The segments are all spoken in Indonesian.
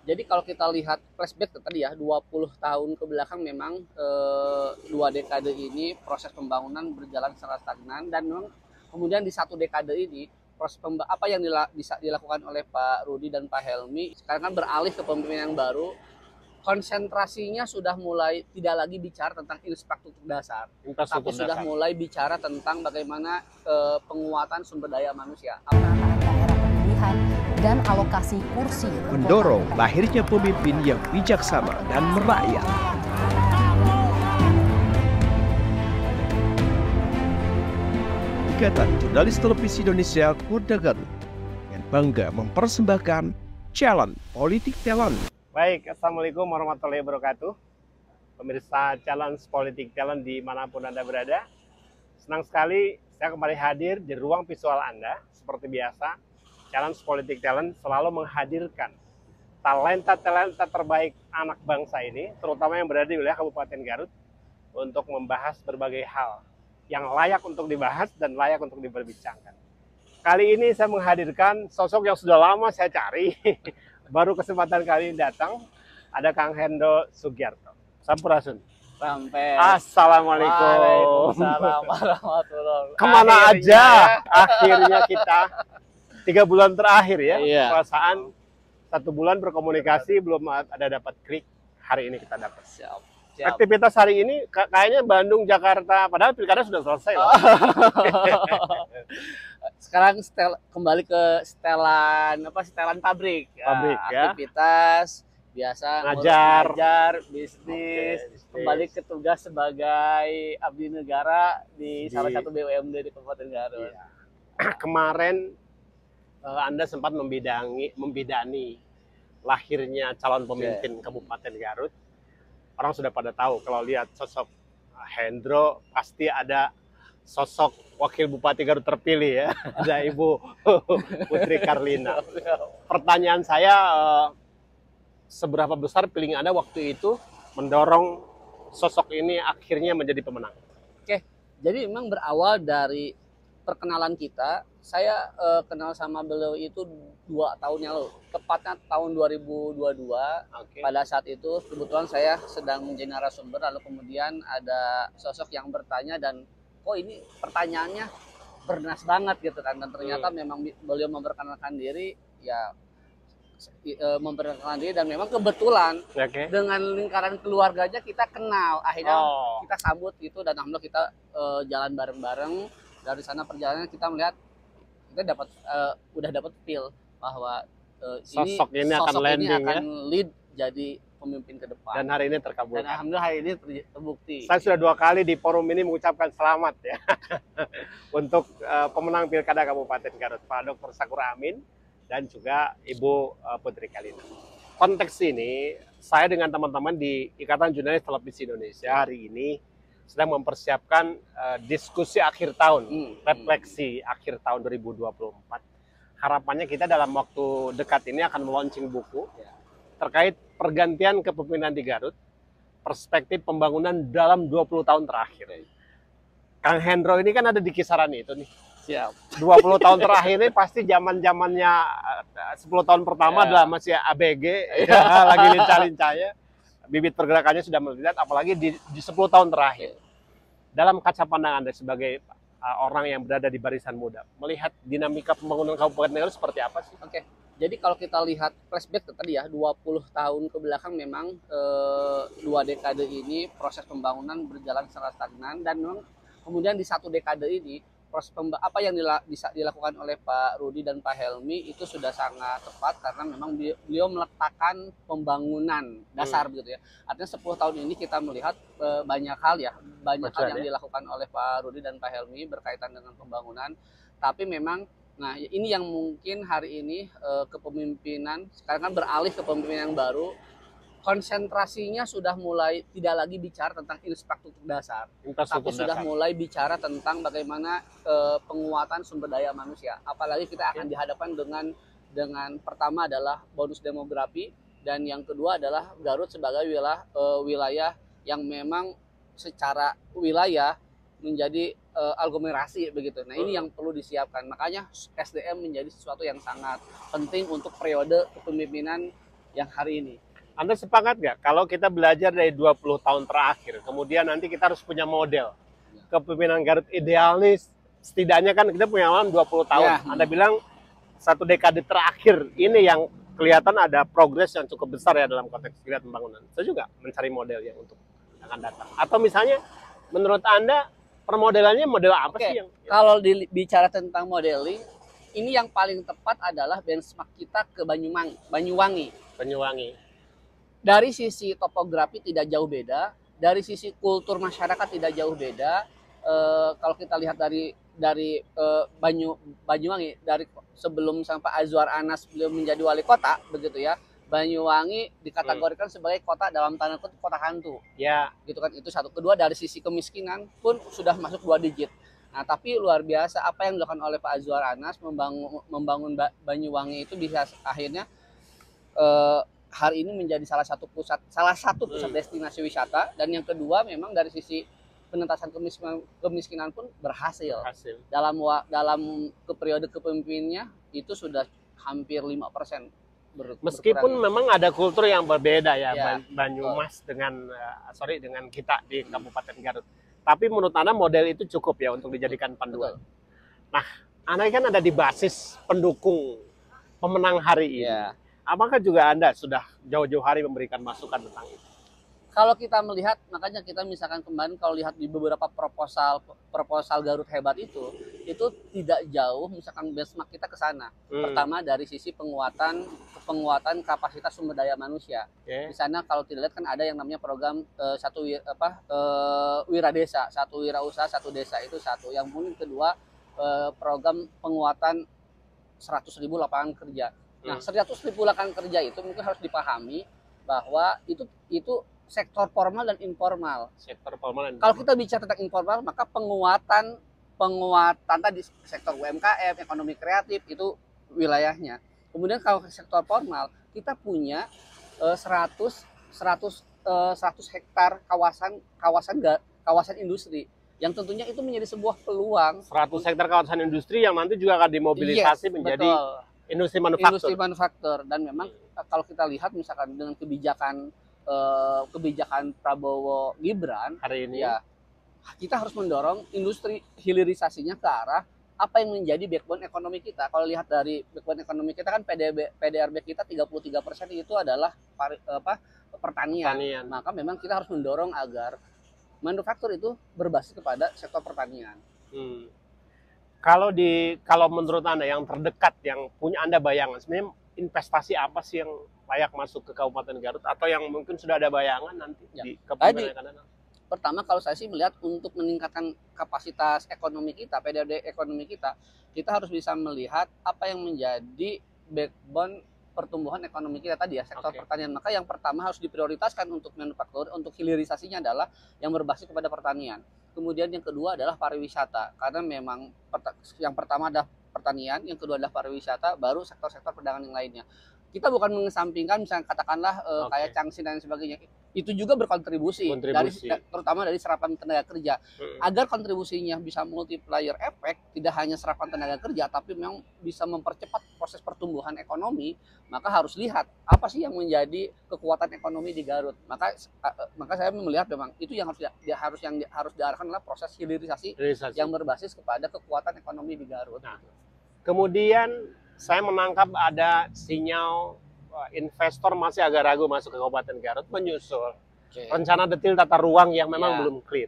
Jadi kalau kita lihat flashback tadi ya, 20 tahun ke belakang memang 2 dekade ini proses pembangunan berjalan secara stagnan, dan memang kemudian di 1 dekade ini proses apa yang bisa dilakukan oleh Pak Rudi dan Pak Helmi sekarang kan beralih ke pemimpinan yang baru. Konsentrasinya sudah mulai tidak lagi bicara tentang infrastruktur dasar, tapi sudah mulai bicara tentang bagaimana penguatan sumber daya manusia. Penataan daerah pemilihan dan alokasi kursi mendorong lahirnya pemimpin yang bijaksana dan merakyat. Ikatan Jurnalis Televisi Indonesia Kurda Garut dengan bangga mempersembahkan Challenge Politik Talent. Baik, Assalamualaikum warahmatullahi wabarakatuh. Pemirsa Challenge Politik Talent dimanapun Anda berada. Senang sekali saya kembali hadir di ruang visual Anda. Seperti biasa, Challenge Politik Talent selalu menghadirkan talenta-talenta terbaik anak bangsa ini, terutama yang berada di wilayah Kabupaten Garut, untuk membahas berbagai hal yang layak untuk dibahas dan layak untuk diperbincangkan. Kali ini saya menghadirkan sosok yang sudah lama saya cari. Baru kesempatan kali ini datang, ada Kang Hendro Sugiarto. Sampurasun. Sampai. Assalamualaikum. Waalaikumsalam warahmatullahi. Kemana aja akhirnya kita 3 bulan terakhir ya. Iya. Perasaan 1 bulan berkomunikasi belum ada dapat klik. Hari ini kita dapat. Siap. Aktivitas hari ini kayaknya Bandung, Jakarta, padahal pilkada sudah selesai loh. Sekarang kembali ke setelan pabrik. Pabrik, ya. Aktivitas biasa, ngajar, bisnis, kembali ke tugas sebagai abdi negara di salah satu BUMD di Kabupaten Garut. Iya. Kemarin Anda sempat membidani lahirnya calon pemimpin Kabupaten Garut. Orang sudah pada tahu kalau lihat sosok Hendro pasti ada sosok wakil Bupati Garut terpilih ya, ada Ibu Putri Karlina. Pertanyaan saya, seberapa besar feeling Anda waktu itu mendorong sosok ini akhirnya menjadi pemenang? Oke, jadi memang berawal dari perkenalan kita. Saya kenal sama beliau itu 2 tahun yang lalu, tepatnya tahun 2022. Pada saat itu kebetulan saya sedang menjadi narasumber, lalu kemudian ada sosok yang bertanya dan kok ini pertanyaannya bernas banget gitu kan, dan ternyata memang beliau memperkenalkan diri ya, memperkenalkan diri, dan memang kebetulan dengan lingkaran keluarganya kita kenal, akhirnya kita sambut gitu, dan alhamdulillah kita jalan bareng-bareng. Dari sana perjalanan kita melihat kita udah dapat feel bahwa sosok ini akan landing, akan lead jadi pemimpin ke depan. Dan hari ini terkabulkan. Dan alhamdulillah hari ini terbukti. Saya sudah 2 kali di forum ini mengucapkan selamat ya untuk pemenang Pilkada Kabupaten Garut, Pak Dr. Sakur Amin dan juga Ibu Putri Karlina. Konteks ini saya dengan teman-teman di Ikatan Jurnalis Televisi Indonesia hari ini sedang mempersiapkan diskusi akhir tahun, refleksi akhir tahun 2024. Harapannya kita dalam waktu dekat ini akan meluncing buku terkait pergantian kepemimpinan di Garut, perspektif pembangunan dalam 20 tahun terakhir. Kang Hendro ini kan ada di kisaran itu nih. Siap. 20 tahun terakhir ini pasti zaman-zamannya 10 tahun pertama adalah masih ABG, ya, lagi lincah-lincahnya. Bibit pergerakannya sudah melihat, apalagi di 10 tahun terakhir. Dalam kaca pandang Anda sebagai orang yang berada di barisan muda, melihat dinamika pembangunan Kabupaten Garut seperti apa sih? Oke. Jadi kalau kita lihat flashback tadi ya, 20 tahun ke belakang memang 2 dekade ini proses pembangunan berjalan secara stagnan, dan memang kemudian di 1 dekade ini proses apa yang bisa dilakukan oleh Pak Rudi dan Pak Helmi itu sudah sangat tepat, karena memang beliau meletakkan pembangunan dasar begitu ya. Artinya 10 tahun ini kita melihat banyak hal yang dilakukan oleh Pak Rudi dan Pak Helmi berkaitan dengan pembangunan. Tapi memang ini yang mungkin hari ini kepemimpinan sekarang kan beralih ke kepemimpinan yang baru. Konsentrasinya sudah mulai tidak lagi bicara tentang infrastruktur dasar, tapi sudah mulai bicara tentang bagaimana penguatan sumber daya manusia. Apalagi kita akan dihadapkan dengan pertama adalah bonus demografi, dan yang kedua adalah Garut sebagai wilayah yang memang secara wilayah menjadi aglomerasi begitu. Nah, ini yang perlu disiapkan. Makanya SDM menjadi sesuatu yang sangat penting untuk periode kepemimpinan yang hari ini. Anda sepakat nggak kalau kita belajar dari 20 tahun terakhir, kemudian nanti kita harus punya model kepemimpinan Garut ideal nih, setidaknya kan kita punya pengalaman 20 tahun. Ya. Anda bilang 1 dekade terakhir ini yang kelihatan ada progres yang cukup besar ya dalam konteks kegiatan pembangunan. Saya juga mencari model yang untuk akan datang. Atau misalnya menurut Anda permodelannya model apa Oke, sih yang kalau bicara tentang modeling, ini yang paling tepat adalah benchmark kita ke Banyuwangi. Banyuwangi? Dari sisi topografi tidak jauh beda, dari sisi kultur masyarakat tidak jauh beda. Kalau kita lihat dari Banyuwangi, dari sebelum sampai Azwar Anas beliau menjadi wali kota, begitu ya. Banyuwangi dikategorikan sebagai kota dalam tanda kutip kota hantu. Ya, Gitu kan, itu satu. Kedua, dari sisi kemiskinan pun sudah masuk 2 digit. Nah, tapi luar biasa apa yang dilakukan oleh Pak Azwar Anas membangun Banyuwangi itu bisa akhirnya hari ini menjadi salah satu pusat destinasi wisata. Dan yang kedua, memang dari sisi penentasan kemiskinan pun berhasil. Dalam periode kepemimpinannya itu sudah hampir 5%. meskipun memang ada kultur yang berbeda ya, Ya, Banyumas dengan kita di Kabupaten Garut. Tapi menurut Anda model itu cukup ya untuk dijadikan panduan. Nah, Anda kan ada di basis pendukung pemenang hari ini. Ya. Apakah juga Anda sudah jauh-jauh hari memberikan masukan tentang itu? Kalau kita melihat, makanya kita misalkan kemarin kalau lihat di beberapa proposal Garut Hebat itu tidak jauh misalkan benchmark kita ke sana. Pertama dari sisi penguatan kapasitas sumber daya manusia. Di sana kalau tidak lihat kan ada yang namanya program Wira Desa, 1 wirausaha 1 desa, itu satu. Yang mungkin kedua program penguatan 100.000 lapangan kerja. Nah, 100.000 lapangan kerja itu mungkin harus dipahami bahwa itu sektor formal dan informal. Kalau kita bicara tentang informal, maka penguatan tadi sektor UMKM, ekonomi kreatif itu wilayahnya. Kemudian kalau sektor formal, kita punya 100 hektar kawasan industri yang tentunya itu menjadi sebuah peluang. 100 hektar kawasan industri yang nanti juga akan dimobilisasi menjadi industri manufaktur. Dan memang kalau kita lihat misalkan dengan kebijakan Prabowo Gibran hari ini, ya kita harus mendorong industri hilirisasinya ke arah apa yang menjadi backbone ekonomi kita. Kalau lihat dari backbone ekonomi kita kan PDRB kita 33% itu adalah pertanian. Maka memang kita harus mendorong agar manufaktur itu berbasis kepada sektor pertanian. Kalau menurut Anda yang terdekat, yang punya Anda bayangan, sebenarnya investasi apa sih yang layak masuk ke Kabupaten Garut atau yang mungkin sudah ada bayangan nanti di kepemimpinan akan datang? Pertama, kalau saya sih melihat untuk meningkatkan kapasitas ekonomi kita, PDRB ekonomi kita harus bisa melihat apa yang menjadi backbone pertumbuhan ekonomi kita tadi ya, sektor pertanian. Maka yang pertama harus diprioritaskan untuk manufaktur, untuk hilirisasinya adalah yang berbasis kepada pertanian. Kemudian yang kedua adalah pariwisata, karena memang yang pertama adalah pertanian, yang kedua adalah pariwisata, baru sektor-sektor perdagangan yang lainnya. Kita bukan mengesampingkan misalnya katakanlah kayak Cangsin dan sebagainya, itu juga berkontribusi. Terutama dari serapan tenaga kerja. Agar kontribusinya bisa multiplier efek, tidak hanya serapan tenaga kerja tapi memang bisa mempercepat proses pertumbuhan ekonomi, maka harus lihat apa sih yang menjadi kekuatan ekonomi di Garut. Maka saya melihat memang itu yang harus diarahkan adalah proses hilirisasi yang berbasis kepada kekuatan ekonomi di Garut. Nah, kemudian saya menangkap ada sinyal investor masih agak ragu masuk ke Kabupaten Garut menyusul rencana detail tata ruang yang memang belum clear.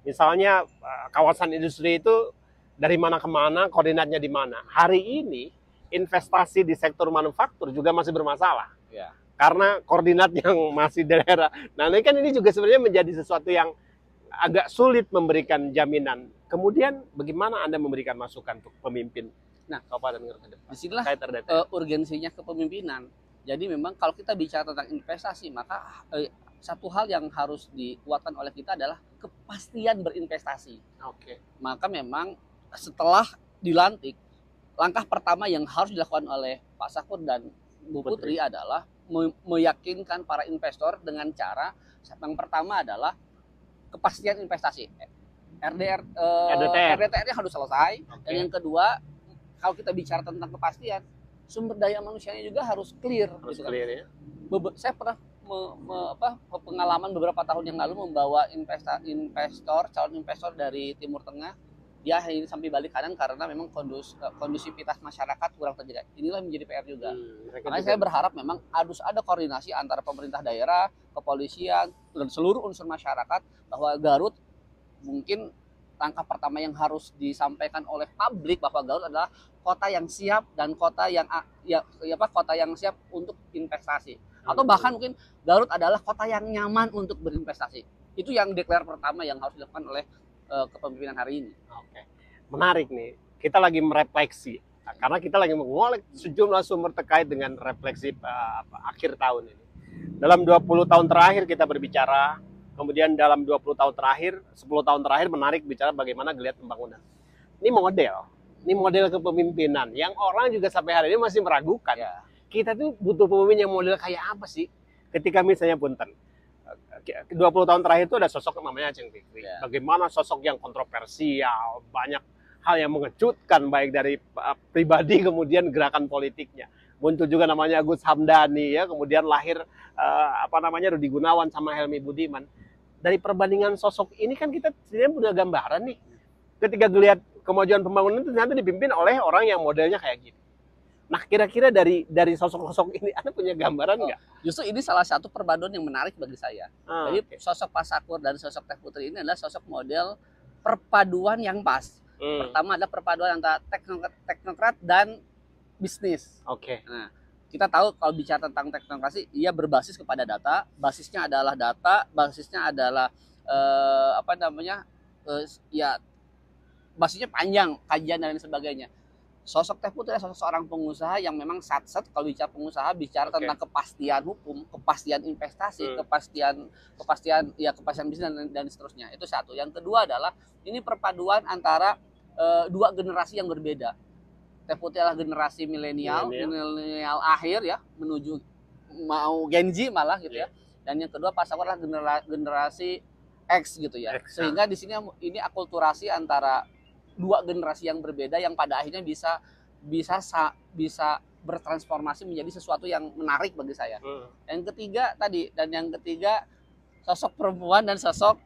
Misalnya kawasan industri itu dari mana ke mana, koordinatnya di mana. Hari ini investasi di sektor manufaktur juga masih bermasalah. Karena koordinat yang masih daerah. Nah, ini juga sebenarnya menjadi sesuatu yang agak sulit memberikan jaminan. Kemudian bagaimana Anda memberikan masukan untuk pemimpin Kabupaten Garut ke depan? Disinilah urgensinya kepemimpinan. Jadi memang kalau kita bicara tentang investasi, maka satu hal yang harus dikuatkan oleh kita adalah kepastian berinvestasi. Maka memang setelah dilantik, langkah pertama yang harus dilakukan oleh Pak Sakur dan Bu Putri adalah meyakinkan para investor dengan cara yang pertama adalah kepastian investasi. RDTR-nya harus selesai. Dan yang kedua, kalau kita bicara tentang kepastian, sumber daya manusianya juga harus clear. Harus gitu kan. clear ya. Saya pernah pengalaman beberapa tahun yang lalu membawa calon investor dari Timur Tengah. Dia ini sampai balik kanan karena memang kondusivitas masyarakat kurang terjaga. Inilah menjadi PR juga. Makanya saya berharap memang harus ada koordinasi antara pemerintah daerah, kepolisian, dan seluruh unsur masyarakat bahwa Garut mungkin langkah pertama yang harus disampaikan oleh publik bahwa Garut adalah kota yang siap dan kota yang siap untuk investasi. Atau bahkan mungkin Garut adalah kota yang nyaman untuk berinvestasi. Itu yang deklar pertama yang harus dilakukan oleh kepemimpinan hari ini. Oke. Menarik nih. Kita lagi merefleksi. Karena kita lagi mengolek sejumlah sumber terkait dengan refleksi akhir tahun ini. Dalam 20 tahun terakhir kita berbicara, kemudian dalam 20 tahun terakhir, 10 tahun terakhir menarik bicara bagaimana geliat pembangunan. Ini model kepemimpinan yang orang juga sampai hari ini masih meragukan. Ya. Kita tuh butuh pemimpin yang model kayak apa sih? Ketika misalnya punten, 20 tahun terakhir itu ada sosok namanya Aceng Fikri. Ya. Bagaimana sosok yang kontroversial, banyak hal yang mengejutkan baik dari pribadi kemudian gerakan politiknya. Muncul juga namanya Agus Hamdani ya, kemudian lahir Rudi Gunawan sama Helmi Budiman. Dari perbandingan sosok ini kan kita sebenarnya punya gambaran nih. Ketika lihat kemajuan pembangunan itu ternyata dipimpin oleh orang yang modelnya kayak gini. Nah, kira-kira dari sosok-sosok ini Anda punya gambaran nggak? Justru ini salah satu perpaduan yang menarik bagi saya. Jadi sosok Pak Sakur dan sosok Teh Putri ini adalah sosok model perpaduan yang pas. Pertama adalah perpaduan antara teknokrat dan bisnis. Oke. Nah, kita tahu kalau bicara tentang teknokrasi, ia berbasis kepada data, basisnya adalah basisnya panjang, kajian dan lain sebagainya. Sosok Teh Putri adalah sosok seorang pengusaha yang memang satset. Kalau bicara pengusaha, bicara tentang kepastian hukum, kepastian investasi, kepastian bisnis dan seterusnya. Itu satu. Yang kedua adalah ini perpaduan antara dua generasi yang berbeda. Teh Putri adalah generasi milenial akhir ya, menuju mau Gen Z malah gitu ya. Dan yang kedua Pak Sakur adalah generasi X gitu ya. Sehingga di sini ini akulturasi antara dua generasi yang berbeda yang pada akhirnya bisa bertransformasi menjadi sesuatu yang menarik bagi saya. Yang ketiga sosok perempuan dan sosok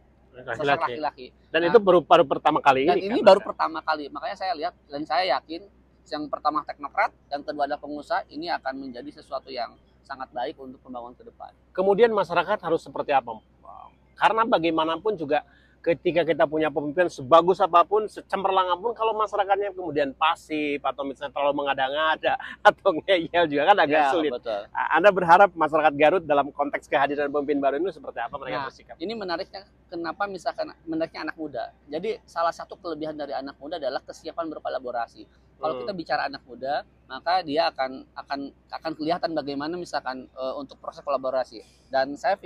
laki-laki. Dan itu baru pertama kali ini. Dan ini baru pertama kali. Makanya saya lihat dan saya yakin yang pertama teknokrat, yang kedua adalah pengusaha, ini akan menjadi sesuatu yang sangat baik untuk pembangunan ke depan. Kemudian masyarakat harus seperti apa? Karena bagaimanapun juga ketika kita punya pemimpin sebagus apapun, secemerlang apapun, kalau masyarakatnya kemudian pasif atau misalnya terlalu mengada-ngada atau ngeyel juga kan agak sulit. Betul. Anda berharap masyarakat Garut dalam konteks kehadiran pemimpin baru ini seperti apa mereka bersikap? Ini menariknya, kenapa misalkan menariknya anak muda. Jadi salah satu kelebihan dari anak muda adalah kesiapan berkolaborasi. Kalau kita bicara anak muda, maka dia akan kelihatan bagaimana misalkan untuk proses kolaborasi. Dan saya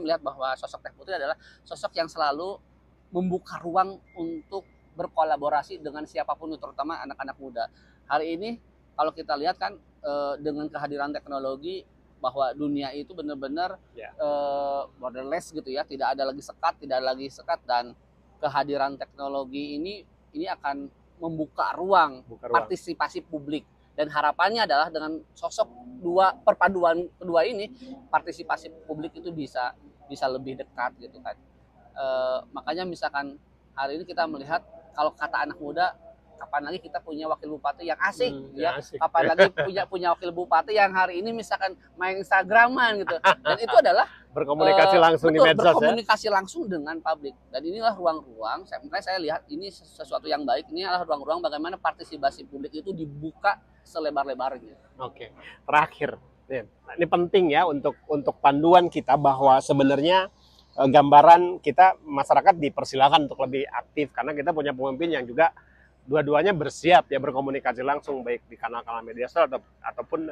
melihat bahwa sosok Teh Putri adalah sosok yang selalu membuka ruang untuk berkolaborasi dengan siapapun, terutama anak-anak muda. Hari ini kalau kita lihat kan dengan kehadiran teknologi bahwa dunia itu benar-benar borderless gitu ya, tidak ada lagi sekat, dan kehadiran teknologi ini akan membuka ruang partisipasi publik. Dan harapannya adalah dengan sosok perpaduan kedua ini, partisipasi publik itu bisa lebih dekat gitu kan. Makanya misalkan hari ini kita melihat, kalau kata anak muda, kapan lagi kita punya wakil bupati yang asik asik. Kapan lagi punya wakil bupati yang hari ini misalkan main Instagraman gitu. Dan itu adalah berkomunikasi langsung di medsos, berkomunikasi langsung dengan publik. Dan inilah ruang-ruang, makanya saya lihat ini sesuatu yang baik. Ini adalah ruang-ruang bagaimana partisipasi publik itu dibuka selebar-lebarnya. Oke. Terakhir, ini penting ya untuk panduan kita bahwa sebenarnya gambaran kita masyarakat dipersilakan untuk lebih aktif karena kita punya pemimpin yang juga dua-duanya bersiap ya berkomunikasi langsung baik di kanal-kanal media sosial ataupun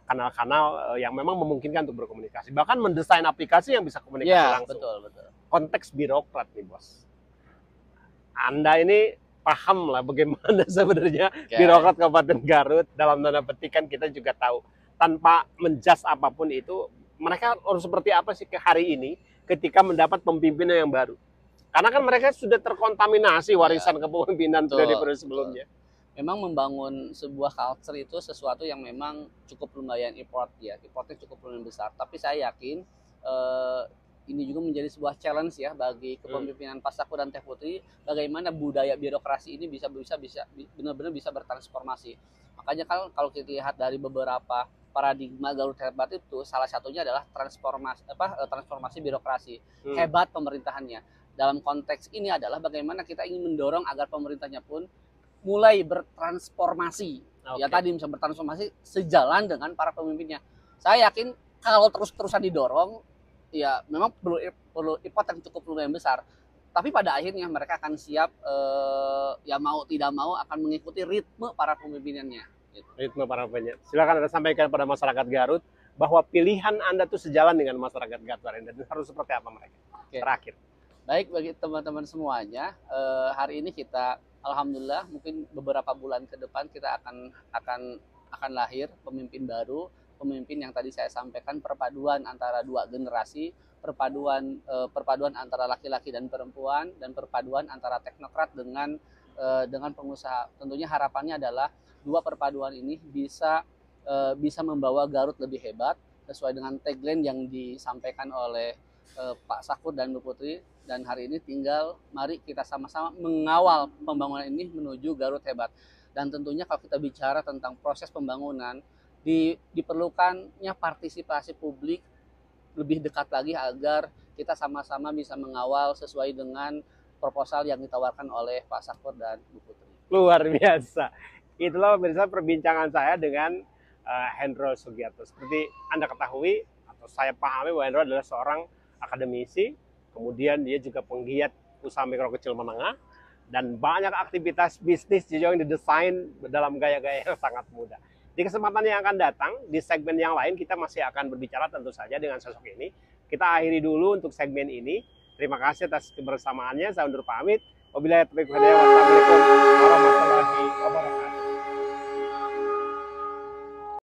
kanal-kanal yang memang memungkinkan untuk berkomunikasi. Bahkan mendesain aplikasi yang bisa komunikasi langsung. Betul. Konteks birokrat nih, Bos. Anda ini paham lah bagaimana sebenarnya birokrat Kabupaten Garut, dalam tanda petik kan kita juga tahu. Tanpa menjas apapun itu, mereka harus seperti apa sih ke hari ini ketika mendapat pemimpinan yang baru. Karena kan mereka sudah terkontaminasi warisan kepemimpinan periode sebelumnya. memang membangun sebuah culture itu sesuatu yang memang cukup lumayan effort ya, effortnya cukup lumayan besar. Tapi saya yakin ini juga menjadi sebuah challenge ya bagi kepemimpinan Pak Sakur dan Teh Putri, bagaimana budaya birokrasi ini bisa benar-benar bisa bertransformasi. Makanya kalau kita lihat dari beberapa paradigma Garut Hebat itu, salah satunya adalah transformasi birokrasi, hebat pemerintahannya. Dalam konteks ini adalah bagaimana kita ingin mendorong agar pemerintahnya pun mulai bertransformasi. Ya tadi bisa bertransformasi sejalan dengan para pemimpinnya. Saya yakin kalau terus-terusan didorong, ya memang perlu effort yang cukup lumayan besar. Tapi pada akhirnya mereka akan siap, ya mau tidak mau akan mengikuti ritme para pemimpinannya. Gitu. Ritme para pemimpin. Silakan Anda sampaikan pada masyarakat Garut bahwa pilihan Anda itu sejalan dengan masyarakat Garut dan harus seperti apa mereka. Terakhir. Baik, bagi teman-teman semuanya, hari ini kita alhamdulillah mungkin beberapa bulan ke depan kita akan lahir pemimpin baru, pemimpin yang tadi saya sampaikan perpaduan antara dua generasi, perpaduan antara laki-laki dan perempuan, dan perpaduan antara teknokrat dengan pengusaha. Tentunya harapannya adalah dua perpaduan ini bisa membawa Garut lebih hebat sesuai dengan tagline yang disampaikan oleh Pak Sakur dan Bu Putri. Dan hari ini tinggal mari kita sama-sama mengawal pembangunan ini menuju Garut hebat. Dan tentunya kalau kita bicara tentang proses pembangunan, diperlukannya partisipasi publik lebih dekat lagi agar kita sama-sama bisa mengawal sesuai dengan proposal yang ditawarkan oleh Pak Sakur dan Bu Putri. Luar biasa. Itulah pemirsa perbincangan saya dengan Hendro Sugiarto. Seperti Anda ketahui atau saya pahami bahwa Hendro adalah seorang akademisi, kemudian dia juga penggiat usaha mikro kecil menengah, dan banyak aktivitas bisnis juga yang didesain dalam gaya-gaya yang sangat mudah. Di kesempatan yang akan datang, di segmen yang lain kita masih akan berbicara tentu saja dengan sosok ini. Kita akhiri dulu untuk segmen ini. Terima kasih atas kebersamaannya. Saya undur pamit. Wabillahi taufiq wal hidayah. Wassalamualaikum warahmatullahi wabarakatuh.